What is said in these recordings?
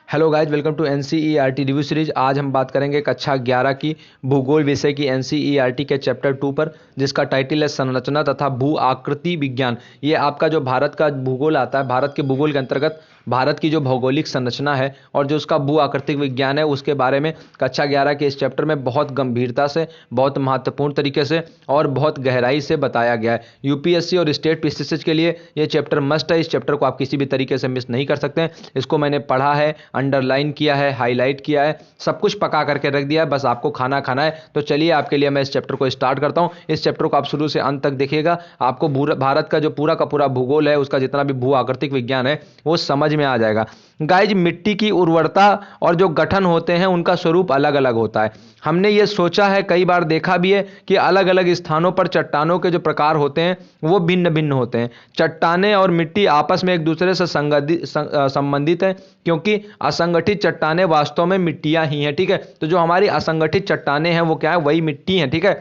Hello guys, welcome to NCERT review series. आज हम बात करेंगे कक्षा 11 की भूगोल विषय की एनसीईआरटी के चैप्टर 2 पर, जिसका टाइटल है संरचना तथा भू आकृति विज्ञान। ये आपका जो भारत का भूगोल आता है, भारत के भूगोल के अंतर्गत भारत की जो भौगोलिक संरचना है और जो उसका भू आकृतिक विज्ञान है, उसके बारे में कक्षा 11 के इस चैप्टर में बहुत गंभीरता से, बहुत महत्वपूर्ण तरीके से और बहुत गहराई से बताया गया है। यूपीएससी और स्टेट पीसीएस के लिए ये चैप्टर मस्ट है। इस चैप्टर को आप किसी भी तरीके से मिस नहीं कर सकते। इसको मैंने पढ़ा है, अंडरलाइन किया है, हाईलाइट किया है, सब कुछ पका करके रख दिया है, बस आपको खाना खाना है। तो चलिए आपके लिए मैं इस चैप्टर को स्टार्ट करता हूं। इस चैप्टर को आप शुरू से अंत तक देखिएगा, आपको भारत का जो पूरा का पूरा भूगोल है, उसका जितना भी भू आकृतिक विज्ञान है, वो समझ में आ जाएगा। गाइज, मिट्टी की उर्वरता और जो गठन होते हैं, उनका स्वरूप अलग अलग होता है। हमने ये सोचा है, कई बार देखा भी है कि अलग अलग स्थानों पर चट्टानों के जो प्रकार होते हैं वो भिन्न भिन्न होते हैं। चट्टानें और मिट्टी आपस में एक दूसरे से संबंधित है, क्योंकि असंगठित चट्टानें वास्तव में मिट्टियां ही हैं। ठीक है, तो जो हमारी असंगठित चट्टानें हैं वो क्या है, वही मिट्टी हैं। ठीक है,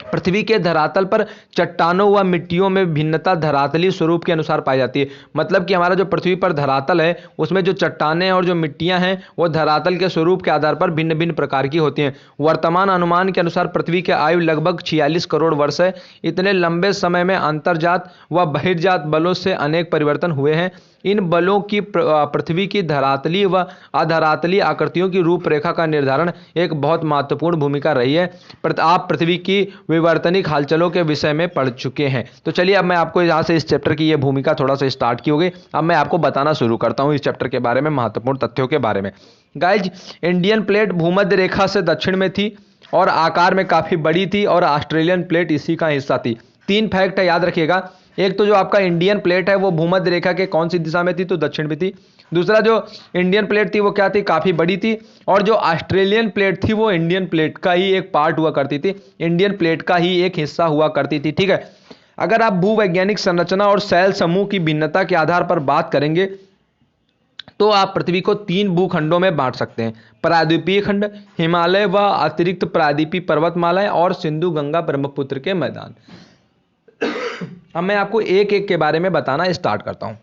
पृथ्वी के धरातल पर चट्टानों व मिट्टियों में भिन्नता धरातलीय स्वरूप के अनुसार पाई जाती है। मतलब कि हमारा जो पृथ्वी पर धरातल है, उसमें जो चट्टानें और जो मिट्टियां हैं, वो धरातल के स्वरूप के आधार पर भिन्न भिन्न प्रकार की होती हैं। वर्तमान अनुमान के अनुसार पृथ्वी की आयु लगभग 46 करोड़ वर्ष है। इतने लंबे समय में अंतर्जात व बहिर्जात बलों से अनेक परिवर्तन हुए हैं। इन बलों की पृथ्वी की धरातलीय व अधरातलीय आकृतियों की रूपरेखा का निर्धारण एक बहुत महत्वपूर्ण भूमिका रही है। आप पृथ्वी की विवर्तनिक हलचलों के विषय में पढ़ चुके हैं। तो चलिए अब मैं आपको यहाँ से इस चैप्टर की ये भूमिका थोड़ा सा स्टार्ट की होगी। अब मैं आपको बताना शुरू करता हूँ इस चैप्टर के बारे में, महत्वपूर्ण तथ्यों के बारे में। गाइज, इंडियन प्लेट भूमध्य रेखा से दक्षिण में थी और आकार में काफी बड़ी थी, और ऑस्ट्रेलियन प्लेट इसी का हिस्सा थी। 3 फैक्ट है, याद रखिएगा। एक तो जो आपका इंडियन प्लेट है वो भूमध्य रेखा के कौन सी दिशा में थी, तो दक्षिण में थी। दूसरा, जो इंडियन प्लेट थी वो क्या थी, काफी बड़ी थी। और जो ऑस्ट्रेलियन प्लेट थी वो इंडियन प्लेट का ही एक पार्ट हुआ करती थी, इंडियन प्लेट का ही एक हिस्सा हुआ करती थी। ठीक है, अगर आप भूवैज्ञानिक संरचना और शैल समूह की भिन्नता के आधार पर बात करेंगे तो आप पृथ्वी को 3 भूखंडों में बांट सकते हैं: प्रायद्वीपीय खंड, हिमालय व अतिरिक्त प्रायद्वीपीय पर्वतमालाएं, और सिंधु गंगा ब्रह्मपुत्र के मैदान। अब मैं आपको एक एक के बारे में बताना स्टार्ट करता हूं।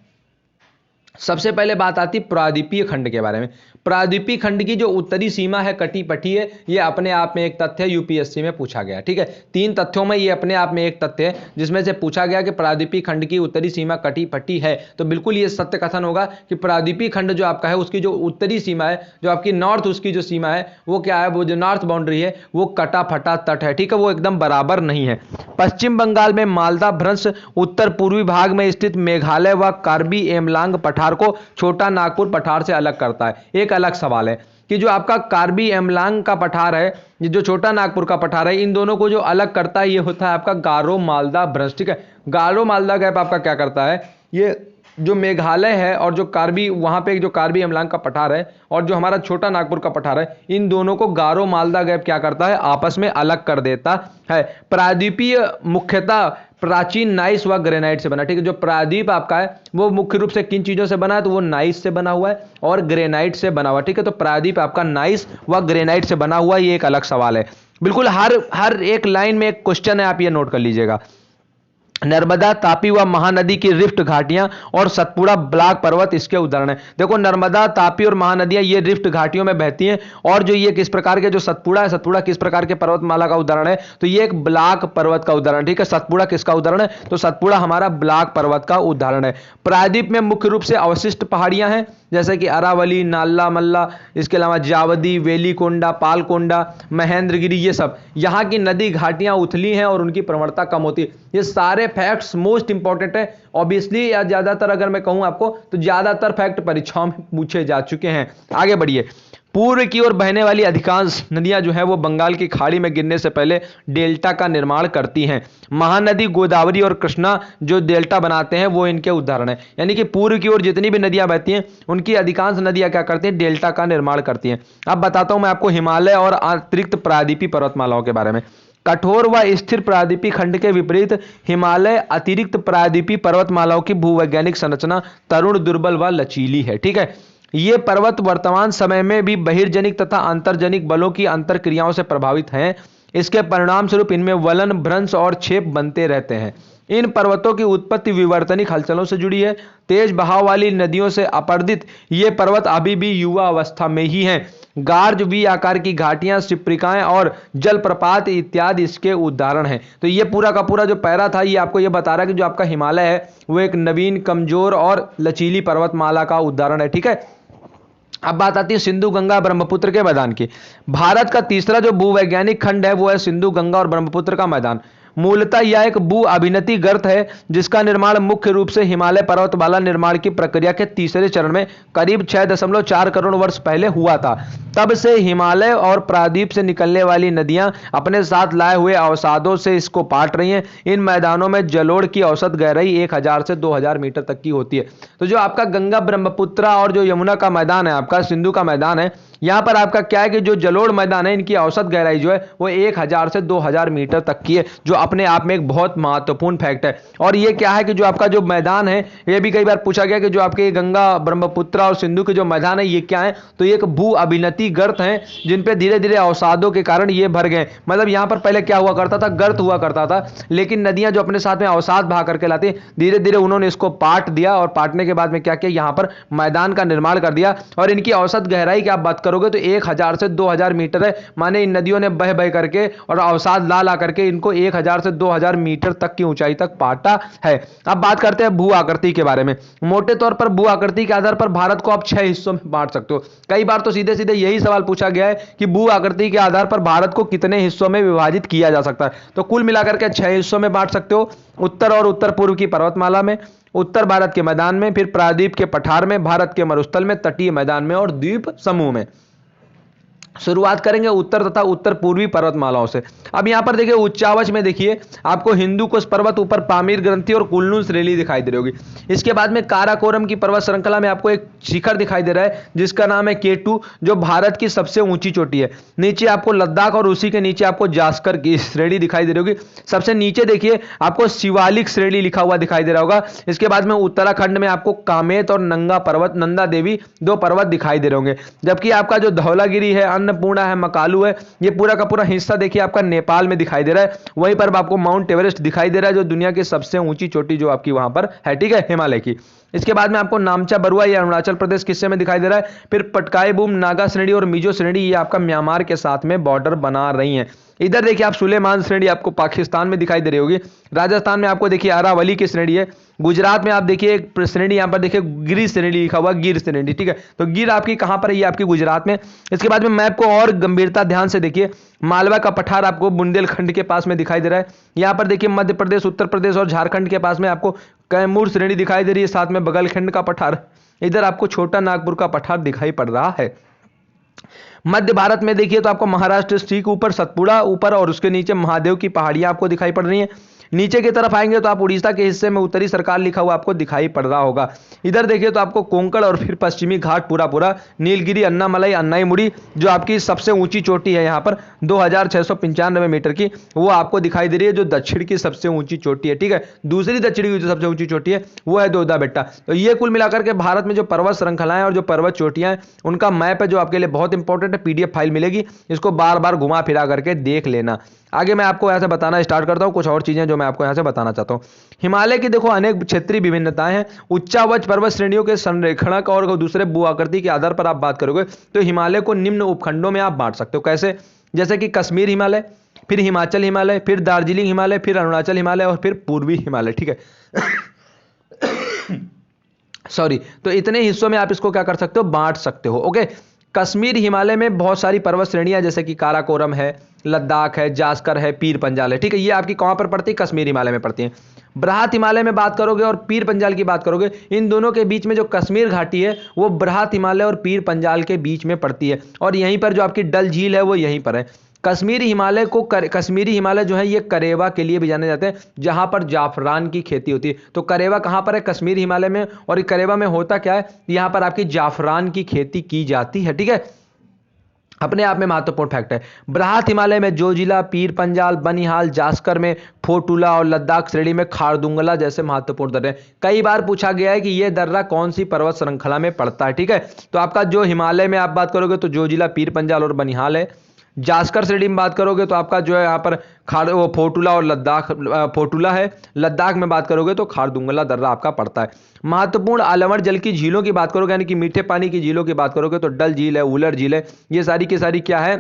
सबसे पहले बात आती प्रायद्वीपीय खंड के बारे में। प्रायद्वीपीय खंड की जो उत्तरी सीमा है कटी पटी है, ये अपने आप में एक तथ्य है, यूपीएससी में पूछा गया। ठीक है, 3 तथ्यों में ये अपने आप में एक तथ्य है, जिसमें से पूछा गया कि प्रायद्वीपीय खंड की उत्तरी सीमा कटी पटी है। तो बिल्कुल ये सत्य कथन होगा कि प्रायद्वीपीय खंड जो आपका है, उसकी जो उत्तरी सीमा है, जो आपकी नॉर्थ उसकी जो सीमा है, वो क्या है, वो जो नॉर्थ बाउंड्री है वो कटा फटा तट है। ठीक है, वो एकदम बराबर नहीं है। पश्चिम बंगाल में मालदा भ्रंश उत्तर पूर्वी भाग में स्थित मेघालय व कार्बी एमलांग पठार को छोटा नागपुर पठार से अलग करता है। एक अलग सवाल है कि जो आपका कार्बी एमलांग का पठार है, जो छोटा नागपुर का पठार है, इन दोनों को जो अलग करता है ये होता है आपका गारो मालदा भ्रंश। ठीक है, गारो मालदा गैप आपका क्या करता है, ये जो मेघालय है और जो कार्बी, वहां पे जो कार्बी एमलांग का पठार है और जो हमारा छोटा नागपुर का पठार है, इन दोनों को गारो मालदा गैप क्या करता है, आपस में अलग कर देता है। प्रायद्वीपीय मुख्यतः प्राचीन नाइस व ग्रेनाइट से बना। ठीक है, जो प्रायद्वीप आपका है वो मुख्य रूप से किन चीजों से बना है, तो वो नाइस से बना हुआ है और ग्रेनाइट से बना हुआ। ठीक है, तो प्रायद्वीप आपका नाइस व ग्रेनाइट से बना हुआ, ये एक अलग सवाल है। बिल्कुल हर एक लाइन में एक क्वेश्चन है, आप ये नोट कर लीजिएगा। नर्मदा, तापी व महानदी की रिफ्ट घाटियां और सतपुड़ा ब्लॉक पर्वत इसके उदाहरण है। देखो, नर्मदा, तापी और महानदियां ये रिफ्ट घाटियों में बहती हैं, और जो ये किस प्रकार के, जो सतपुड़ा है, सतपुड़ा किस प्रकार के पर्वतमाला का उदाहरण है, तो ये एक ब्लॉक पर्वत का उदाहरण। ठीक है, सतपुड़ा किसका उदाहरण है, तो सतपुड़ा हमारा ब्लॉक पर्वत का उदाहरण है। प्रायद्वीप में मुख्य रूप से अवशिष्ट पहाड़ियां हैं, जैसे कि अरावली, नाला मल्ला, इसके अलावा जावदी, वेलीकोंडा, पालकोंडा, महेंद्रगिरी, ये सब। यहाँ की नदी घाटियां उथली हैं और उनकी प्रवणता कम होती है। ये सारे फैक्ट्स मोस्ट इंपॉर्टेंट है ऑब्वियसली, या ज्यादातर अगर मैं कहूं आपको तो ज्यादातर फैक्ट परीक्षाओं में पूछे जा चुके हैं। आगे बढ़िए। पूर्व की ओर बहने वाली अधिकांश नदियां जो है वो बंगाल की खाड़ी में गिरने से पहले डेल्टा का निर्माण करती हैं। महानदी, गोदावरी और कृष्णा जो डेल्टा बनाते हैं वो इनके उदाहरण है। यानी कि पूर्व की ओर जितनी भी नदियां बहती हैं उनकी अधिकांश नदियां क्या करती हैं, डेल्टा का निर्माण करती हैं। अब बताता हूं मैं आपको हिमालय और अतिरिक्त प्रायद्वीपीय पर्वतमालाओं के बारे में। कठोर व स्थिर प्रायद्वीपीय खंड के विपरीत हिमालय अतिरिक्त प्रायद्वीपीय पर्वतमालाओं की भूवैज्ञानिक संरचना तरुण, दुर्बल व लचीली है। ठीक है, ये पर्वत वर्तमान समय में भी बहिर्जनिक तथा अंतर्जनिक बलों की अंतर क्रियाओं से प्रभावित हैं। इसके परिणाम स्वरूप इनमें वलन, भ्रंश और छेप बनते रहते हैं। इन पर्वतों की उत्पत्ति विवर्तनिक हलचलों से जुड़ी है। तेज बहाव वाली नदियों से अपरदित ये पर्वत अभी भी युवा अवस्था में ही हैं। गार्ज वी आकार की घाटियां, शिप्रिकाएं और जलप्रपात इत्यादि इसके उदाहरण हैं। तो ये पूरा का पूरा जो पैरा था ये आपको ये बता रहा है कि जो आपका हिमालय है वो एक नवीन, कमजोर और लचीली पर्वतमाला का उदाहरण है। ठीक है, अब बात आती है सिंधु गंगा ब्रह्मपुत्र के मैदान की। भारत का तीसरा जो भूवैज्ञानिक खंड है वो है सिंधु गंगा और ब्रह्मपुत्र का मैदान। मूलतः यह एक भू अभिनति गर्त है जिसका निर्माण मुख्य रूप से हिमालय पर्वतमाला निर्माण की प्रक्रिया के तीसरे चरण में करीब 6.4 करोड़ वर्ष पहले हुआ था। तब से हिमालय और प्रायद्वीप से निकलने वाली नदियां अपने साथ लाए हुए अवसादों से इसको पाट रही हैं। इन मैदानों में जलोढ़ की औसत गहराई 1000 से 2000 मीटर तक की होती है। तो जो आपका गंगा, ब्रह्मपुत्र और जो यमुना का मैदान है, आपका सिंधु का मैदान है, यहां पर आपका क्या है कि जो जलोढ़ मैदान है इनकी औसत गहराई जो है वो 1000 से 2000 मीटर तक की है, जो अपने आप में एक बहुत महत्वपूर्ण फैक्ट है। और ये क्या है कि जो आपका जो मैदान है, ये भी कई बार पूछा गया कि जो आपके गंगा, ब्रह्मपुत्र और सिंधु के जो मैदान है ये क्या है, तो ये एक भू अभिनति गर्त हैं जिन पे धीरे धीरे अवसादों के कारण ये भर गए। मतलब यहां पर पहले क्या हुआ करता था, गर्त हुआ करता था, लेकिन नदियां जो अपने साथ में अवसाद बहा करके लाती, धीरे धीरे उन्होंने इसको पाट दिया और पाटने के बाद में क्या किया, यहां पर मैदान का निर्माण कर दिया। और इनकी औसत गहराई की आप बात करोगे तो 1000 से 2000 मीटर है। माने इन नदियों ने बह बह करके और अवसाद ला ला करके इनको 1000 से 2000 मीटर तक की ऊंचाई तक पाटा है। अब बात करते हैं भू आकृति के बारे में। मोटे तौर पर भू आकृति के आधार पर भारत को आप 6 हिस्सों में बांट सकते हो। कई बार तो सीधे सीधे यही सवाल पूछा गया है कि भू आकृति के आधार पर भारत को कितने हिस्सों में विभाजित किया जा सकता है। तो कुल मिलाकर के 6 हिस्सों में बांट सकते हो। उत्तर और उत्तर पूर्व की पर्वतमाला में, उत्तर भारत के मैदान में, फिर प्रायद्वीप के पठार में, भारत के मरुस्थल में, तटीय मैदान में और द्वीप समूह में। शुरुआत करेंगे उत्तर तथा उत्तर पूर्वी पर्वतमालाओं से। अब यहां पर देखिए उच्चावच में देखिए आपको हिंदू कुश पर्वत, ऊपर पामीर ग्रंथि और कुल्लू श्रेणी दिखाई दे रही होगी। इसके बाद में काराकोरम की पर्वत श्रृंखला में आपको एक शिखर दिखाई दे रहा है जिसका नाम है K2, जो भारत की सबसे ऊंची चोटी है। नीचे आपको लद्दाख और उसी के नीचे आपको जास्कर की श्रेणी दिखाई दे रही होगी। सबसे नीचे देखिए आपको शिवालिक श्रेणी लिखा हुआ दिखाई दे रहा होगा। इसके बाद में उत्तराखंड में आपको कामेत और नंगा पर्वत, नंदा देवी 2 पर्वत दिखाई दे रहे होंगे। जबकि आपका जो धौलागिरी है, अन्नपूर्णा है, मकालू है, ये पूरा का पूरा हिस्सा देखिए आपका नेपाल में दिखाई दे रहा है। वहीं पर आपको माउंट एवरेस्ट दिखाई दे रहा है जो दुनिया की सबसे ऊंची चोटी जो आपकी वहां पर है, ठीक है, हिमालय की। इसके बाद में आपको नामचा बरुआ ये अरुणाचल प्रदेश के हिस्से में दिखाई दे रहा है। फिर पटकाई बूम, नागा श्रेणी और मिजो श्रेणी ये आपका म्यांमार के साथ में बॉर्डर बना रही हैं। इधर देखिए आप सुलेमान श्रेणी आपको पाकिस्तान में दिखाई दे रही होगी। राजस्थान में आपको देखिए अरावली की श्रेणी है। गुजरात में आप देखिए एक श्रेणी यहां पर देखिए गिर श्रेणी लिखा हुआ, गिर श्रेणी, ठीक है। तो गिर आपकी कहां पर है, ये आपकी गुजरात में। इसके बाद में मैप को और गंभीरता ध्यान से देखिए। मालवा का पठार आपको बुंदेलखंड के पास में दिखाई दे रहा है। यहां पर देखिए मध्य प्रदेश, उत्तर प्रदेश और झारखंड के पास में आपको कैमूर श्रेणी दिखाई दे रही है, साथ में बगलखंड का पठार। इधर आपको छोटा नागपुर का पठार दिखाई पड़ रहा है। मध्य भारत में देखिए तो आपको महाराष्ट्र ठीक ऊपर, सतपुड़ा ऊपर और उसके नीचे महादेव की पहाड़ियां आपको दिखाई पड़ रही हैं। नीचे की तरफ आएंगे तो आप उड़ीसा के हिस्से में उत्तरी सरकार लिखा हुआ आपको दिखाई पड़ रहा होगा। इधर देखिए तो आपको कोंकण और फिर पश्चिमी घाट पूरा पूरा, नीलगिरी, अन्नामलाई, अन्नाईमुड़ी जो आपकी सबसे ऊंची चोटी है यहाँ पर 2695 मीटर की, वो आपको दिखाई दे रही है, जो दक्षिण की सबसे ऊंची चोटी है, ठीक है। दूसरी दक्षिण की जो सबसे ऊंची चोटी है वो है दोदा बेट्टा। तो ये कुल मिलाकर के भारत में जो पर्वत श्रृंखलाएं और जो पर्वत चोटियां हैं उनका मैप है जो आपके लिए बहुत इंपॉर्टेंट है। PDF फाइल मिलेगी, इसको बार बार घुमा फिरा करके देख लेना। आगे मैं आपको यहाँ से बताना स्टार्ट करता हूँ कुछ और चीजें जो मैं आपको यहाँ से बताना चाहता हूँ। हिमालय की देखो अनेक क्षेत्रीय विभिन्नताएं हैं। उच्चावच पर्वत श्रेणियों के संरेखणक और दूसरे भू आकृति के आधार पर आप बात करोगे तो हिमालय को निम्न उपखंडों में आप बांट सकते हो। कैसे? जैसे कि कश्मीर हिमालय, फिर हिमाचल हिमालय, फिर दार्जिलिंग हिमालय, फिर अरुणाचल हिमालय और फिर पूर्वी हिमालय, ठीक है। सॉरी, तो इतने हिस्सों में आप इसको क्या कर सकते हो, बांट सकते हो। ओके, कश्मीर हिमालय में बहुत सारी पर्वत श्रेणियां जैसे कि काराकोरम है, लद्दाख है, जास्कर है, पीर पंजाल है, ठीक है। ये आपकी कहां पर पड़ती है? कश्मीर हिमालय में पड़ती है। बृहत हिमालय में बात करोगे और पीर पंजाल की बात करोगे, इन दोनों के बीच में जो कश्मीर घाटी है वो बृहत हिमालय और पीर पंजाल के बीच में पड़ती है। और यहीं पर जो आपकी डल झील है वो यहीं पर है। कश्मीरी हिमालय जो है ये करेवा के लिए भी जाने जाते हैं, जहां पर जाफरान की खेती होती है। तो करेवा कहां पर है? कश्मीर हिमालय में। और करेवा में होता क्या है, यहां पर आपकी जाफरान की खेती की जाती है, ठीक है। अपने आप में महत्वपूर्ण फैक्ट है। बृहत हिमालय में जोजिला, पीर पंजाल, बनिहाल, जास्कर में फोटुला और लद्दाख श्रेणी में खारदुंगला जैसे महत्वपूर्ण दर्रे। कई बार पूछा गया है कि यह दर्रा कौन सी पर्वत श्रृंखला में पड़ता है, ठीक है। तो आपका जो हिमालय में आप बात करोगे तो जोजिला, पीर पंजाल और बनिहाल है। जास्कर श्रेणी में बात करोगे तो आपका जो है यहाँ पर वो फोटुला और लद्दाख, फोटुला है। लद्दाख में बात करोगे तो खारदुंगला दर्रा आपका पड़ता है। महत्वपूर्ण आलवण जल की झीलों की बात करोगे यानी कि मीठे पानी की झीलों की बात करोगे तो डल झील है, वुलर झील है, ये सारी की सारी क्या है,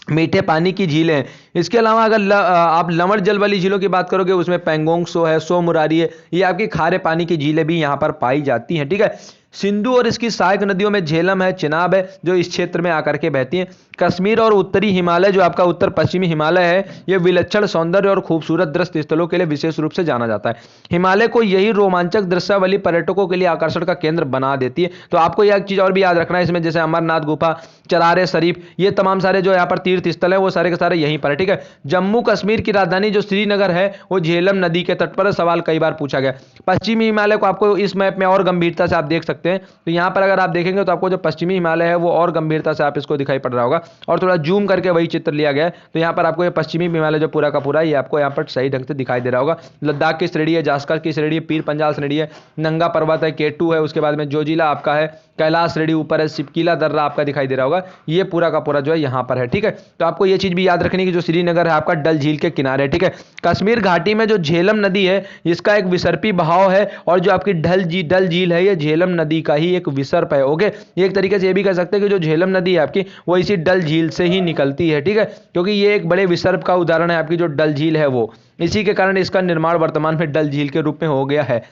मीठे पानी की झीलें हैं। इसके अलावा अगर आप लवण जल वाली झीलों की बात करोगे उसमें पेंगोंग सो है, सो मुरारी है, ये आपकी खारे पानी की झीलें भी यहाँ पर पाई जाती हैं। ठीक है, सिंधु और इसकी सहायक नदियों में झेलम है, चिनाब है, जो इस क्षेत्र में आकर के बहती हैं। कश्मीर और उत्तरी हिमालय जो आपका उत्तर पश्चिमी हिमालय है, ये विलक्षण सौंदर्य और खूबसूरत दृश्य स्थलों के लिए विशेष रूप से जाना जाता है। हिमालय को यही रोमांचक दृश्यावली पर्यटकों के लिए आकर्षण का केंद्र बना देती है। तो आपको यह चीज और भी याद रखना है इसमें, जैसे अमरनाथ गुफा, चरारे शरीफ, ये तमाम सारे जो यहाँ पर तीर्थ स्थल है वो सारे के सारे यहीं पर है। ठीक है, जम्मू कश्मीर की राजधानी जो श्रीनगर है वो झेलम नदी के तट पर, सवाल कई बार पूछा गया। पश्चिमी हिमालय को आपको इस मैप में और गंभीरता से आप देख सकते हैं। तो यहाँ पर अगर आप देखेंगे तो आपको जो पश्चिमी हिमालय है वो और गंभीरता से आप इसको दिखाई पड़ रहा होगा, और थोड़ा जूम करके वही चित्र लिया गया है। तो यहाँ पर आपको ये पश्चिमी हिमालय जो पूरा का पूरा ये आपको यहाँ पर सही ढंग से दिखाई दे रहा होगा। लद्दाख की श्रेणी है, जास्कर की श्रेणी है, पीर पंजाल श्रेणी है, नंगा पर्वत है, केटू है, उसके बाद में जोजिला आपका है, कैलाश श्रेणी ऊपर है, सिपकीला दर्रा आपका दिखाई दे रहा होगा, ये पूरा का पूरा जो है यहाँ पर है। ठीक है, तो आपको ये चीज भी याद रखनी है कि जो श्रीनगर है आपका डल झील के किनारे है। ठीक है, कश्मीर घाटी में जो झेलम नदी है इसका एक विसर्पी बहाव है, और जो आपकी डल झील है ये झेलम नदी का ही एक विसर्प है। ओके, एक तरीके से ये भी कह सकते हैं कि जो झेलम नदी है आपकी वो इसी डल झील से ही निकलती है। ठीक है, क्योंकि ये एक बड़े विसर्प का उदाहरण है आपकी जो डल झील है वो, इसी के कारण इसका निर्माण वर्तमान में डल झील के रूप में हो गया है।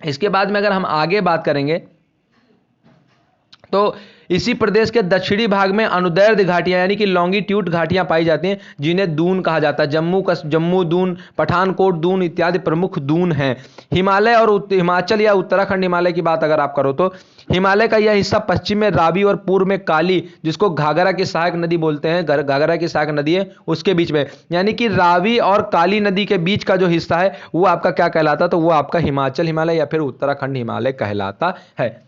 इसके बाद में अगर हम आगे बात करेंगे तो इसी प्रदेश के दक्षिणी भाग में अनुदैर्ध्य घाटियां यानी कि लॉन्गिट्यूड घाटियां पाई जाती हैं, जिन्हें दून कहा जाता है। जम्मू दून, पठानकोट दून इत्यादि प्रमुख दून हैं। हिमालय और हिमाचल या उत्तराखंड हिमालय की बात अगर आप करो तो हिमालय का यह हिस्सा पश्चिम में रावी और पूर्व में काली, जिसको घाघरा की सहायक नदी बोलते हैं, घाघरा की सहायक नदी है उसके बीच में, यानी कि रावी और काली नदी के बीच का जो हिस्सा है वो आपका क्या कहलाता है, तो वो आपका हिमाचल हिमालय या फिर उत्तराखंड हिमालय कहलाता है।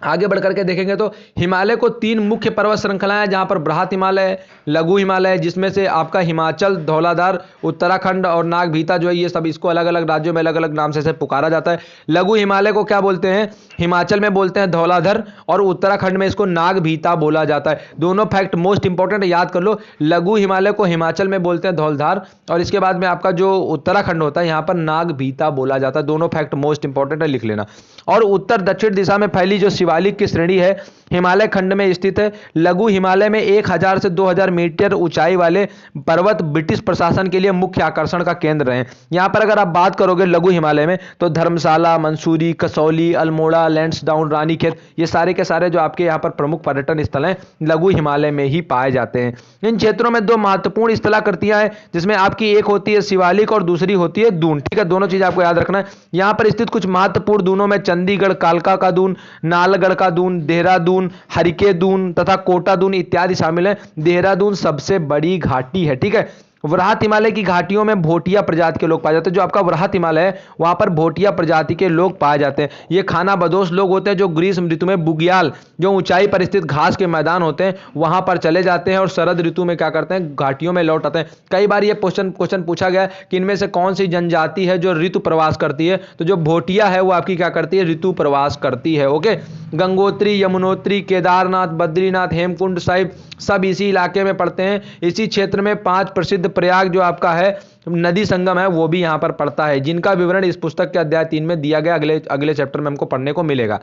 आगे बढ़ करके देखेंगे तो हिमालय को तीन मुख्य पर्वत श्रृंखलाएं हैं, जहां पर बृहत हिमालय, लघु हिमालय, जिसमें से आपका हिमाचल, धौलाधार, उत्तराखंड और नागभीता जो है ये सब, इसको अलग अलग राज्यों में अलग अलग नाम से पुकारा जाता है। लघु हिमालय को क्या बोलते हैं, हिमाचल में बोलते हैं धौलाधर, और उत्तराखंड में इसको नागभीता बोला जाता है। दोनों फैक्ट मोस्ट इंपॉर्टेंट याद कर लो, लघु हिमालय को हिमाचल में बोलते हैं धौलधार, और इसके बाद में आपका जो उत्तराखंड होता है यहाँ पर नागभीता बोला जाता है। दोनों फैक्ट मोस्ट इंपॉर्टेंट है, लिख लेना। और उत्तर दक्षिण दिशा में फैली जो शिवालिक की श्रेणी है हिमालय खंड में स्थित है। लघु हिमालय में 1000 से 2000 मीटर ऊंचाई वाले पर्वत ब्रिटिश प्रशासन के लिए मुख्य आकर्षण का केंद्र रहे। यहां पर अगर आप बात करोगे लघु हिमालय में तो धर्मशाला, मंसूरी, कसौली, अल्मोड़ा, लैंसडाउन, रानीखेत, ये सारे के सारे जो आपके यहाँ पर प्रमुख पर्यटन स्थल हैं लघु हिमालय में ही पाए जाते हैं। इन क्षेत्रों में दो महत्वपूर्ण स्थलाकृतियां हैं, जिसमें आपकी एक होती है शिवालिक और दूसरी होती है दून। ठीक है, दोनों चीज आपको याद रखना है। यहां पर स्थित कुछ महत्वपूर्ण दूनों में चंडीगढ़ कालका का दून, नालगढ़ का दून, देहरादून, हरिके दून तथा कोटा दून इत्यादि शामिल है। देहरादून सबसे बड़ी घाटी है। ठीक है, वृहत हिमालय की घाटियों में भोटिया प्रजाति के लोग पाए जाते हैं। जो आपका वृहत हिमालय है वहां पर भोटिया प्रजाति के लोग पाए जाते हैं। ये खाना बदोश लोग होते हैं जो ग्रीष्म ऋतु में बुग्याल, जो ऊंचाई पर स्थित घास के मैदान होते हैं, वहां पर चले जाते हैं और शरद ऋतु में क्या करते हैं, घाटियों में लौट आते हैं। कई बार ये क्वेश्चन पूछा गया कि इनमें से कौन सी जनजाति है जो ऋतु प्रवास करती है, तो जो भोटिया है वो आपकी क्या करती है, ऋतु प्रवास करती है। ओके, गंगोत्री, यमुनोत्री, केदारनाथ, बद्रीनाथ, हेमकुंड साहिब सब इसी इलाके में पड़ते हैं। इसी क्षेत्र में 5 प्रसिद्ध प्रयाग जो आपका है नदी संगम है वो भी यहां पर पड़ता है, जिनका विवरण इस पुस्तक के अध्याय 3 में दिया गया। अगले चैप्टर में हमको पढ़ने को मिलेगा।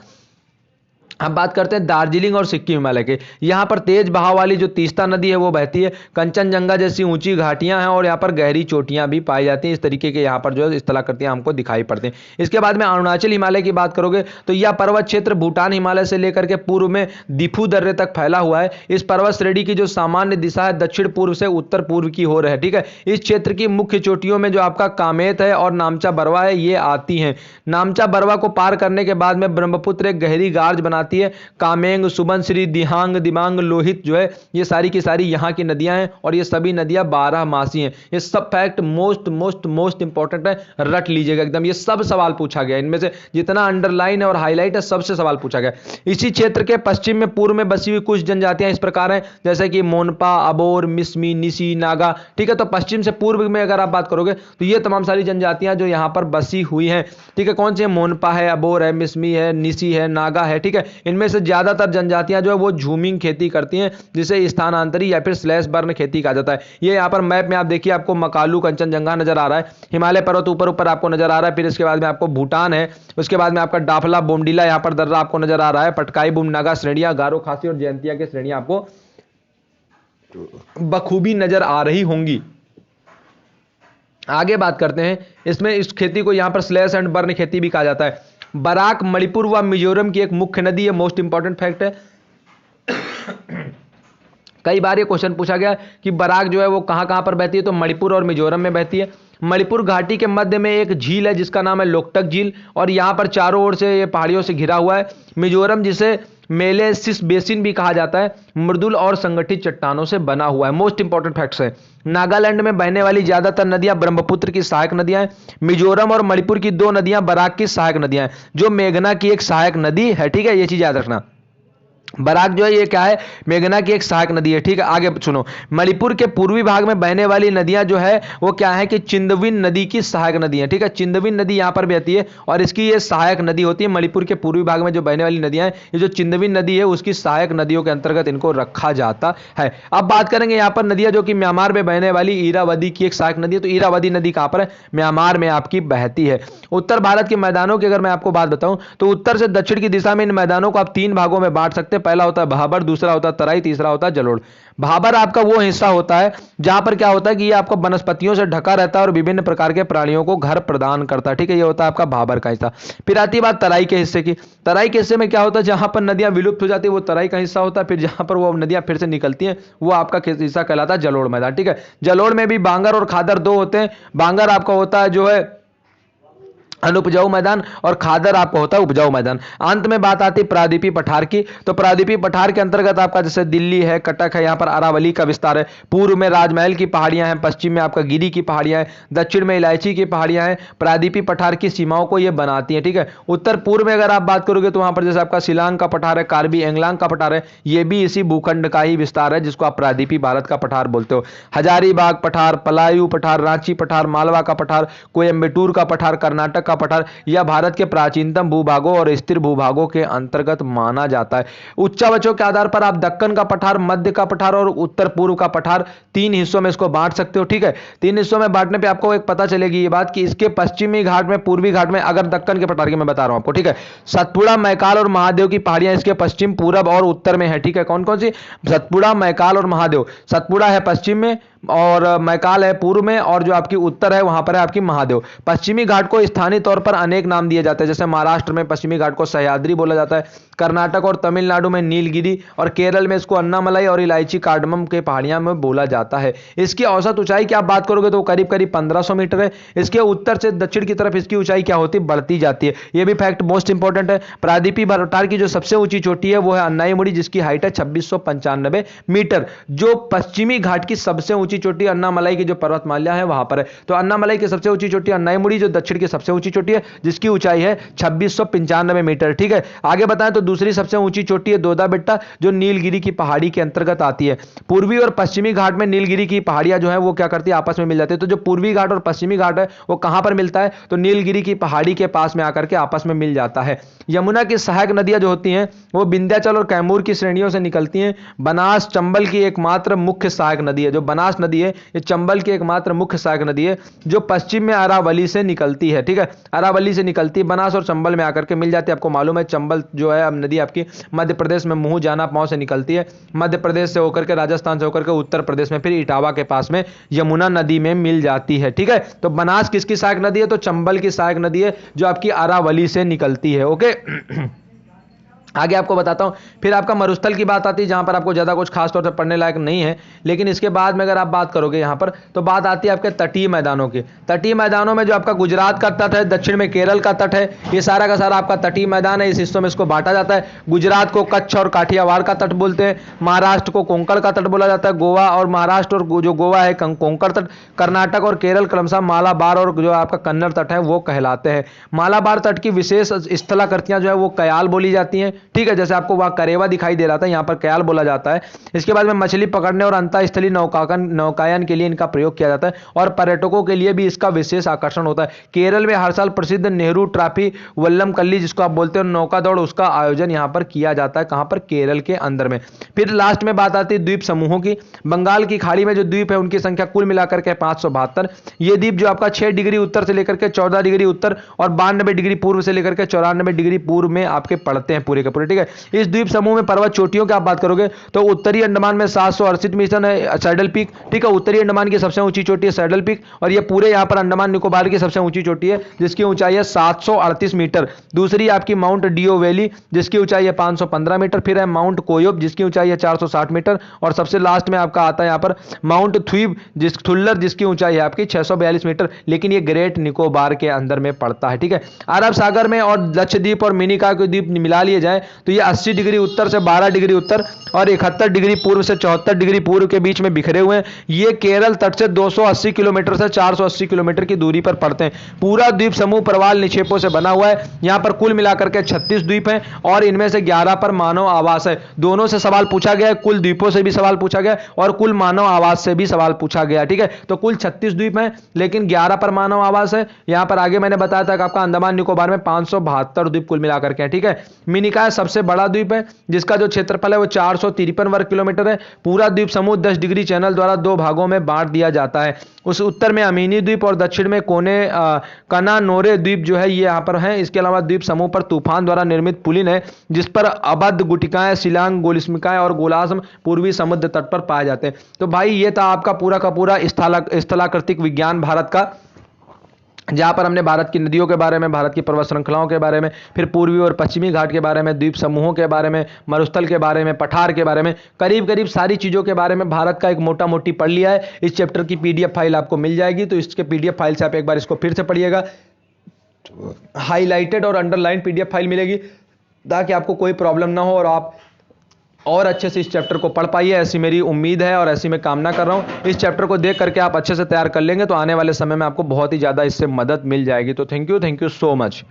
अब बात करते हैं दार्जिलिंग और सिक्किम हिमालय के। यहाँ पर तेज बहाव वाली जो तीस्ता नदी है वो बहती है। कंचनजंगा जैसी ऊंची घाटियां हैं और यहाँ पर गहरी चोटियां भी पाई जाती हैं। इस तरीके के यहाँ पर जो है स्थलाकृतियां हमको दिखाई पड़ती हैं। इसके बाद में अरुणाचल हिमालय की बात करोगे तो यह पर्वत क्षेत्र भूटान हिमालय से लेकर के पूर्व में दिफू दर्रे तक फैला हुआ है। इस पर्वत श्रेणी की जो सामान्य दिशा है दक्षिण पूर्व से उत्तर पूर्व की हो रही है। ठीक है, इस क्षेत्र की मुख्य चोटियों में जो आपका कामेत है और नामचा बरवा है ये आती हैं। नामचा बरवा को पार करने के बाद में ब्रह्मपुत्र एक गहरी गार्ज बनाती है। कामेंग, सुबनसिरी, दिहांग, दिमांग, लोहित जो है ये सारी की सारी यहाँ की नदियां हैं और ये सभी नदियां 12 मासी हैं। ये सब फैक्ट मोस्ट इंपॉर्टेंट है, रट लीजिएगा एकदम। ये सब सवाल पूछा गया, इनमें से जितना अंडरलाइन है और हाईलाइट है सबसे सवाल पूछा गया। इसी क्षेत्र के पश्चिम में पूर्व में बसी हुई कुछ जनजातियां इस प्रकार हैं, जैसे कि मोनपा, अबोर, मिसमी, निसी, नागा। ठीक है, तो पश्चिम से पूर्व में अगर आप बात करोगे तो ये तमाम सारी जनजातियां जो यहाँ पर बसी हुई हैं। ठीक है, कौन से? मोनपा है, अबोर है, मिसमी है, निसी है, नागा है। ठीक है, इनमें से ज़्यादातर जनजातियां जो है वो झूमिंग खेती करती हैं, जिसे स्थानांतरी या फिर स्लैश बर्न खेती कहा जाता है। ये यहाँ पर मैप में आप देखिए, आपको मकालू कंचनजंगा नजर आ रहा है, हिमालय पर्वत ऊपर ऊपर आपको नजर आ रहा है। फिर इसके बाद में आपको भूटान है, उसके बाद में आपका डाफला बोमडीला यहाँ पर दर्रा आपको नजर आ रहा है, पटकाई बुमनागा श्रेणियां, गारो खासी और जयंतिया की श्रेणियां आपको बखूबी नजर आ रही होंगी। आगे बात करते हैं, इसमें इस खेती को यहां पर स्लैश एंड बर्न खेती भी कहा जाता है। बराक मणिपुर व मिजोरम की एक मुख्य नदी है, मोस्ट इंपॉर्टेंट फैक्ट है। कई बार ये क्वेश्चन पूछा गया कि बराक जो है वो कहां कहां पर बहती है, तो मणिपुर और मिजोरम में बहती है। मणिपुर घाटी के मध्य में एक झील है जिसका नाम है लोकटक झील, और यहां पर चारों ओर से ये पहाड़ियों से घिरा हुआ है। मिजोरम, जिसे मेलेसिस बेसिन भी कहा जाता है, मृदुल और संगठित चट्टानों से बना हुआ है। मोस्ट इंपॉर्टेंट फैक्ट्स है। नागालैंड में बहने वाली ज्यादातर नदियां ब्रह्मपुत्र की सहायक नदियां हैं। मिजोरम और मणिपुर की 2 नदियां बराक की सहायक नदियां हैं, जो मेघना की एक सहायक नदी है। ठीक है, ये चीज याद रखना। बराक जो है ये क्या है, मेघना की एक सहायक नदी है। ठीक है, आगे सुनो। मणिपुर के पूर्वी भाग में बहने वाली नदियां जो है वो क्या है कि चिंदविन नदी की सहायक नदी है। ठीक है, चिंदविन नदी यहां पर बहती है और इसकी ये सहायक नदी होती है। मणिपुर के पूर्वी भाग में जो बहने वाली नदियां हैं, ये जो चिंदविन नदी है उसकी सहायक नदियों के अंतर्गत इनको रखा जाता है। अब बात करेंगे यहाँ पर नदियां जो कि म्यांमार में बहने वाली इरावदी की एक सहायक नदी है। तो इरावदी नदी कहां पर है, म्यांमार में आपकी बहती है। उत्तर भारत के मैदानों की अगर मैं आपको बात बताऊं तो उत्तर से दक्षिण की दिशा में इन मैदानों को आप 3 भागों में बांट सकते हैं। पहला होता है भाबर, दूसरा होता है तराई, तीसरा होता है जलोढ़। भाबर आपका वो हिस्सा होता है जहां पर क्या होता है कि ये आपको वनस्पतियों से ढका रहता है और विभिन्न प्रकार के प्राणियों को घर प्रदान करता है। ठीक है, ये होता है आपका भाबर का हिस्सा। फिर आती है बात तराई के हिस्से की। तराई के हिस्से में क्या होता है, जहां पर नदियां विलुप्त हो जाती है वो तराई का हिस्सा होता है। फिर जहां पर वो नदियां फिर से निकलती हैं वो आपका हिस्सा कहलाता है जलोढ़ मैदान। ठीक है, जलोढ़ में भी बांगर और खादर 2 होते हैं। बांगर आपका होता है जो है अनुपजाऊ मैदान और खादर आपका होता है उपजाऊ मैदान। अंत में बात आती है प्रायद्वीपीय पठार की। तो प्रायद्वीपीय पठार के अंतर्गत आपका जैसे दिल्ली है, कटक है, यहाँ पर अरावली का विस्तार है। पूर्व में राजमहल की पहाड़ियां हैं, पश्चिम में आपका गिरी की पहाड़ियां हैं, दक्षिण में इलायची की पहाड़ियां हैं। प्रायद्वीपीय पठार की सीमाओं को ये बनाती हैं। ठीक है, उत्तर पूर्व में अगर आप बात करोगे तो वहां पर जैसे आपका शिलांग का पठार है, कार्बी एंगलांग का पठार है, ये भी इसी भूखंड का ही विस्तार है जिसको आप प्रायद्वीपीय भारत का पठार बोलते हो। हजारीबाग पठार, पलायू पठार, रांची पठार, मालवा का पठार, कोयम्बटूर का पठार, कर्नाटक का पठार, यह भारत के प्राचीनतम भूभागों और स्थिर भूभागों के अंतर्गत माना जाता है। उच्चावचों के आधार पर आप दक्कन का पठार, मध्य का पठार और उत्तर पूर्व का पठार 3 हिस्सों में इसको बांट सकते हो। ठीक है, 3 हिस्सों में बांटने पे आपको एक पता चलेगी ये बात कि इसके पश्चिमी घाट में, पूर्वी घाट में, अगर दक्कन के पठार की मैं बता रहा हूं आपको, ठीक है, सतपुड़ा, मैकाल और महादेव की पहाड़ियां इसके पश्चिम, पूरब और उत्तर में है। ठीक है, कौन कौन सी, सतपुड़ा, मैकाल और महादेव। सतपुड़ा है पश्चिम में और मैकाल है पूर्व में, और जो आपकी उत्तर है वहां पर है आपकी महादेव। पश्चिमी घाट को स्थानीय तौर पर अनेक नाम दिए जाते हैं, जैसे महाराष्ट्र में पश्चिमी घाट को सह्याद्री बोला जाता है, कर्नाटक और तमिलनाडु में नीलगिरी, और केरल में इसको अन्नामलाई और इलायची कार्डमम के पहाड़ियां में बोला जाता है। इसकी औसत ऊंचाई की आप बात करोगे तो करीब करीब 1500 मीटर है। इसके उत्तर से दक्षिण की तरफ इसकी ऊंचाई क्या होती है, बढ़ती जाती है। यह भी फैक्ट मोस्ट इंपॉर्टेंट है। प्रायद्वीपीय पठार की जो सबसे ऊंची चोटी है वो है अन्नाईमुड़ी, जिसकी हाइट है 2695 मीटर। जो पश्चिमी घाट की सबसे ऊंची चोटी अन्नामलाई की जो पर्वतमाला है वहां पर है। तो अन्नामलाई की सबसे ऊंची चोटी अन्नाईमुड़ी, जो दक्षिण की सबसे ऊंची चोटी है जिसकी ऊंचाई है 2695 मीटर। ठीक है, आगे बताएं तो दूसरी सबसे ऊंची चोटी है दोदा बेट्टा, जो नीलगिरी की पहाड़ी के अंतर्गत आती है। पूर्वी और पश्चिमी घाट में नीलगिरी की पहाड़ियां जो है वो क्या करती है, आपस में मिल जाती है। तो जो पूर्वी घाट और पश्चिमी घाट है वो कहां पर मिलता है, तो नीलगिरी की पहाड़ी के पास में आकर के आपस में मिल जाता है। यमुना की सहायक नदियां जो होती हैं वो विंध्याचल और कैमूर की श्रेणियों से निकलती हैं। बनास चंबल की एकमात्र मुख्य सहायक नदी है। जो बनास नदी है ये चंबल की एकमात्र मुख्य सहायक नदी है, जो पश्चिम में अरावली से निकलती है। ठीक है, अरावली से निकलती है, बनास और चंबल में आकर के मिल जाती है। आपको मालूम है चंबल जो है अब नदी आपकी मध्य प्रदेश में मुंह जाना पांव से निकलती है, मध्य प्रदेश से होकर के, राजस्थान से होकर के उत्तर प्रदेश में फिर इटावा के पास में यमुना नदी में मिल जाती है। ठीक है, तो बनास किसकी सहायक नदी है, तो चंबल की सहायक नदी है जो आपकी अरावली से निकलती है। ओके आगे आपको बताता हूं। फिर आपका मरुस्थल की बात आती है जहां पर आपको ज्यादा कुछ खास तौर से पढ़ने लायक नहीं है, लेकिन इसके बाद में अगर आप बात करोगे यहां पर तो बात आती है आपके तटीय मैदानों की। तटीय मैदानों में जो आपका गुजरात का तट है, दक्षिण में केरल का तट है, ये सारा का सारा आपका तटीय मैदान है। इस हिस्सों में इसको बांटा जाता है। गुजरात को कच्छ और काठियावाड़ का तट बोलते हैं, महाराष्ट्र को कोंकण का तट बोला जाता है, गोवा और महाराष्ट्र और जो गोवा है कोंकण तट, कर्नाटक और केरल क्रमशः मालाबार और जो आपका कन्नड़ तट है वो कहलाते हैं। मालाबार तट की विशेष स्थलाकृतियां जो है वो कयाल बोली जाती हैं, ठीक है, जैसे आपको वहाँ करेवा दिखाई दे रहा था, यहाँ पर कयाल बोला जाता है। इसके बाद में मछली पकड़ने और अंतःस्थलीय नौकायन के लिए इनका प्रयोग किया जाता है और पर्यटकों के लिए भी इसका विशेष आकर्षण होता है। केरल में हर साल प्रसिद्ध नेहरू ट्रॉफी वल्लमकल्ली जिसको आप बोलते हो नौका दौड़, उसका आयोजन यहाँ पर किया जाता है। कहाँ पर? केरल के अंदर में। फिर लास्ट में बात आती है द्वीप समूहों की। बंगाल की खाड़ी में जो द्वीप है उनकी संख्या कुल मिलाकर के 572। ये द्वीप जो आपका 6 डिग्री उत्तर से लेकर के 14 डिग्री उत्तर और 92 डिग्री पूर्व से लेकर के 94 डिग्री पूर्व में आपके पड़ते हैं पूरे के पूरे, ठीक है। इस द्वीप समूह में पर्वत चोटियों की आप बात करोगे तो उत्तरी अंडमान में 768 मीटर है सैडल पीक, ठीक है। उत्तरी अंडमान की सबसे ऊंची चोटी है सैडल पीक और ये पूरे यहाँ पर अंडमान निकोबार की सबसे ऊंची चोटी है जिसकी ऊंचाई है 738 मीटर। दूसरी आपकी माउंट डियो वैली जिसकी ऊंचाई है 515 मीटर। फिर है माउंट कोयोब जिसकी ऊंचाई है 460 मीटर और सबसे लास्ट में आपका आता है यहाँ पर माउंट थुइब थुल्लर जिसकी ऊंचाई है आपकी 642 मीटर, लेकिन ये ग्रेट निकोबार के अंदर में पड़ता है, ठीक है। अरब सागर में और लक्षद्वीप और मिनिकॉय के द्वीप मिला लिए जाए तो ये 80 डिग्री उत्तर से 12 डिग्री उत्तर और 71 डिग्री पूर्व से 74 डिग्री पूर्व के बीच में बिखरे हुए हैं। ये केरल तट से 280 किलोमीटर से 480 किलोमीटर की दूरी पर पड़ते हैं। पूरा द्वीप समूह प्रवाल निक्षेपों से बना हुआ है। यहाँ पर कुल मिलाकर के 36 द्वीप हैं और इनमें से 11 पर मानव आवास है। दोनों से सवाल पूछा गया है, कुल द्वीपों से भी सवाल पूछा गया और कुल मानव आवास से भी सवाल पूछा गया, ठीक है। तो कुल 36 द्वीप हैं लेकिन 11 पर मानव आवास है। यहाँ पर आगे मैंने बताया था कि आपका अंडमान निकोबार में 572 द्वीप कुल मिलाकर के, ठीक है। मिनिकॉय सबसे बड़ा द्वीप है जिसका जो क्षेत्रफल है वो 453 वर्ग किलोमीटर है। पूरा द्वीप समूह 10 डिग्री चैनल द्वारा 2 भागों में बांट दिया जाता है। उस उत्तर में अमीनी द्वीप और दक्षिण में कोने कनानोरे द्वीप जो है ये यहाँ पर है। इसके अलावा द्वीप समूह पर तूफान द्वारा निर्मित पुलिन है जिस पर अबद्ध गुटिकाएं, शिलांग, गोलिस्मिकाएं और गोलासम पूर्वी समुद्र तट पर पाए जाते हैं। तो भाई ये था आपका पूरा का पूरा स्थलाकृतिक विज्ञान भारत का, जहाँ पर हमने भारत की नदियों के बारे में, भारत की पर्वत श्रृंखलाओं के बारे में, फिर पूर्वी और पश्चिमी घाट के बारे में, द्वीप समूहों के बारे में, मरुस्थल के बारे में, पठार के बारे में, करीब करीब सारी चीज़ों के बारे में भारत का एक मोटा मोटी पढ़ लिया है। इस चैप्टर की PDF फाइल आपको मिल जाएगी, तो इसके PDF फाइल से आप एक बार इसको फिर से पढ़िएगा। हाईलाइटेड और अंडरलाइन PDF फाइल मिलेगी ताकि आपको कोई प्रॉब्लम ना हो और आप और अच्छे से इस चैप्टर को पढ़ पाइए, ऐसी मेरी उम्मीद है और ऐसी मैं कामना कर रहा हूँ। इस चैप्टर को देख करके आप अच्छे से तैयार कर लेंगे तो आने वाले समय में आपको बहुत ही ज़्यादा इससे मदद मिल जाएगी। तो थैंक यू सो मच।